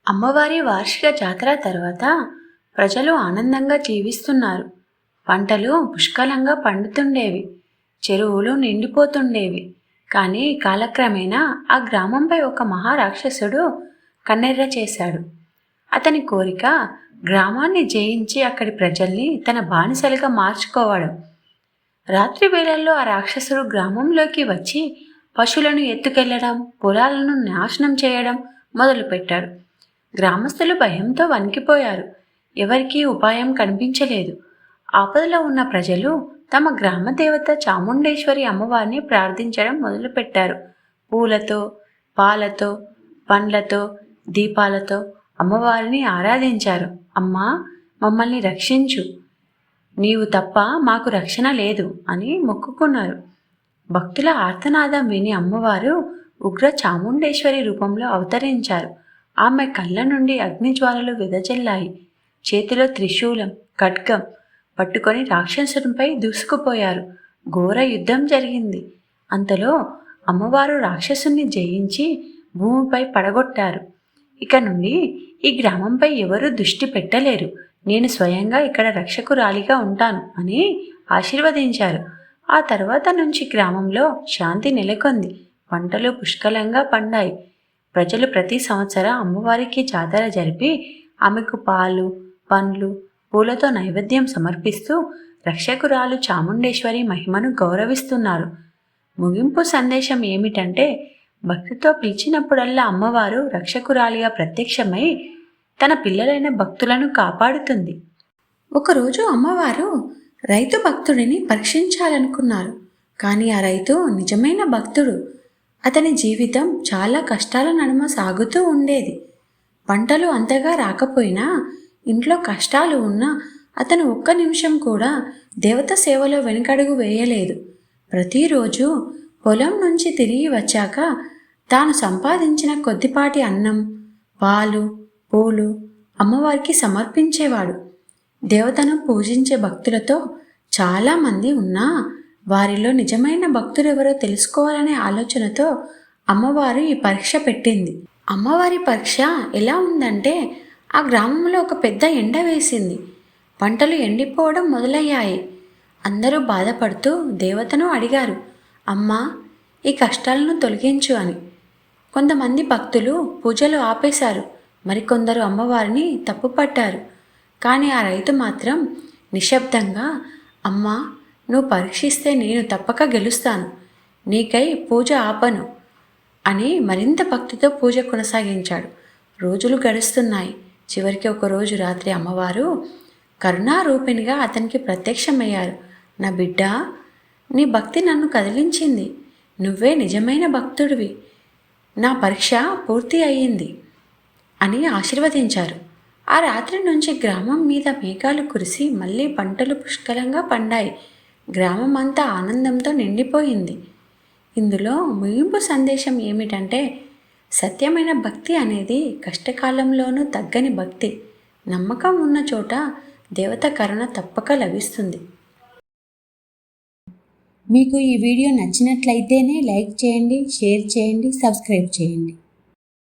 అమ్మవారి వార్షిక జాతర తర్వాత ప్రజలు ఆనందంగా జీవిస్తున్నారు. పంటలు పుష్కలంగా పండుతుండేవి, చెరువులు నిండిపోతుండేవి. కానీ కాలక్రమేణా ఆ గ్రామంపై ఒక మహారాక్షసుడు కన్నెర్ర చేశాడు. అతని కోరిక గ్రామాన్ని జయించి అక్కడి ప్రజల్ని తన బానిసలుగా మార్చుకోవడం. రాత్రి వేళల్లో ఆ రాక్షసుడు గ్రామంలోకి వచ్చి పశువులను ఎత్తుకెళ్లడం, పొలాలను నాశనం చేయడం మొదలుపెట్టాడు. గ్రామస్తులు భయంతో వణికిపోయారు. ఎవరికీ ఉపాయం కనిపించలేదు. ఆపదలో ఉన్న ప్రజలు తమ గ్రామ దేవత చాముండేశ్వరి అమ్మవారిని ప్రార్థించడం మొదలుపెట్టారు. పూలతో, పాలతో, పండ్లతో, దీపాలతో అమ్మవారిని ఆరాధించారు. అమ్మా, మమ్మల్ని రక్షించు, నీవు తప్ప మాకు రక్షణ లేదు అని మొక్కుకున్నారు. భక్తుల ఆర్తనాదం విని అమ్మవారు ఉగ్ర చాముండేశ్వరి రూపంలో అవతరించారు. ఆమె కళ్ళ నుండి అగ్నిజ్వాలలు వెదజల్లాయి. చేతిలో త్రిశూలం, ఖడ్గం పట్టుకొని రాక్షసునిపై దూసుకుపోయారు. ఘోర యుద్ధం జరిగింది. అంతలో అమ్మవారు రాక్షసుని జయించి భూమిపై పడగొట్టారు. ఇక నుండి ఈ గ్రామంపై ఎవరూ దృష్టి పెట్టలేరు. నేను స్వయంగా ఇక్కడ రక్షకురాలిగా ఉంటాను అని ఆశీర్వదించారు. ఆ తర్వాత నుంచి గ్రామంలో శాంతి నెలకొంది. పంటలు పుష్కలంగా పండాయి. ప్రజలు ప్రతి సంవత్సరం అమ్మవారికి జాతర జరిపి ఆమెకు పాలు, పండ్లు, పూలతో నైవేద్యం సమర్పిస్తూ రక్షకురాలు చాముండేశ్వరి మహిమను గౌరవిస్తున్నారు. ముగింపు సందేశం ఏమిటంటే, భక్తితో పిలిచినప్పుడల్లా అమ్మవారు రక్షకురాలిగా ప్రత్యక్షమై తన పిల్లలైన భక్తులను కాపాడుతుంది. ఒకరోజు అమ్మవారు రైతు భక్తుడిని పరీక్షించాలనుకున్నారు. కానీ ఆ రైతు నిజమైన భక్తుడు. అతని జీవితం చాలా కష్టాల నడుమ సాగుతూ ఉండేది. పంటలు అంతగా రాకపోయినా, ఇంట్లో కష్టాలు ఉన్నా అతను ఒక్క నిమిషం కూడా దేవత సేవలో వెనుకడుగు వేయలేదు. ప్రతిరోజు పొలం నుంచి తిరిగి వచ్చాక తాను సంపాదించిన కొద్దిపాటి అన్నం, పాలు, పూలు అమ్మవారికి సమర్పించేవాడు. దేవతను పూజించే భక్తులతో చాలామంది ఉన్నా వారిలో నిజమైన భక్తుడెవరో తెలుసుకోవాలనే ఆలోచనతో అమ్మవారు ఈ పరీక్ష పెట్టింది. అమ్మవారి పరీక్ష ఎలా ఉందంటే, ఆ గ్రామంలో ఒక పెద్ద ఎండ వేసింది. పంటలు ఎండిపోవడం మొదలయ్యాయి. అందరూ బాధపడుతూ దేవతను అడిగారు, అమ్మా, ఈ కష్టాలను తొలగించు అని. కొంతమంది భక్తులు పూజలు ఆపేశారు. మరికొందరు అమ్మవారిని తప్పుపట్టారు. కానీ ఆ రైతు మాత్రం నిశ్శబ్దంగా, అమ్మా, నువ్వు పరీక్షిస్తే నేను తప్పక గెలుస్తాను, నీకై పూజ ఆపను అని మరింత భక్తితో పూజ కొనసాగించాడు. రోజులు గడుస్తున్నాయి. చివరికి ఒకరోజు రాత్రి అమ్మవారు కరుణారూపిణిగా అతనికి ప్రత్యక్షమయ్యారు. నా బిడ్డ, నీ భక్తి నన్ను కదిలించింది. నువ్వే నిజమైన భక్తుడివి. నా పరీక్ష పూర్తి అయ్యింది అని ఆశీర్వదించారు. ఆ రాత్రి నుంచి గ్రామం మీద మేఘాలు కురిసి మళ్ళీ పంటలు పుష్కలంగా పండాయి. గ్రామం అంతా ఆనందంతో నిండిపోయింది. ఇందులో ముగింపు సందేశం ఏమిటంటే, సత్యమైన భక్తి అనేది కష్టకాలంలోనూ తగ్గని భక్తి. నమ్మకం ఉన్న చోట దేవత కరుణ తప్పక లభిస్తుంది. మీకు ఈ వీడియో నచ్చినట్లయితేనే లైక్ చేయండి, షేర్ చేయండి, సబ్స్క్రైబ్ చేయండి.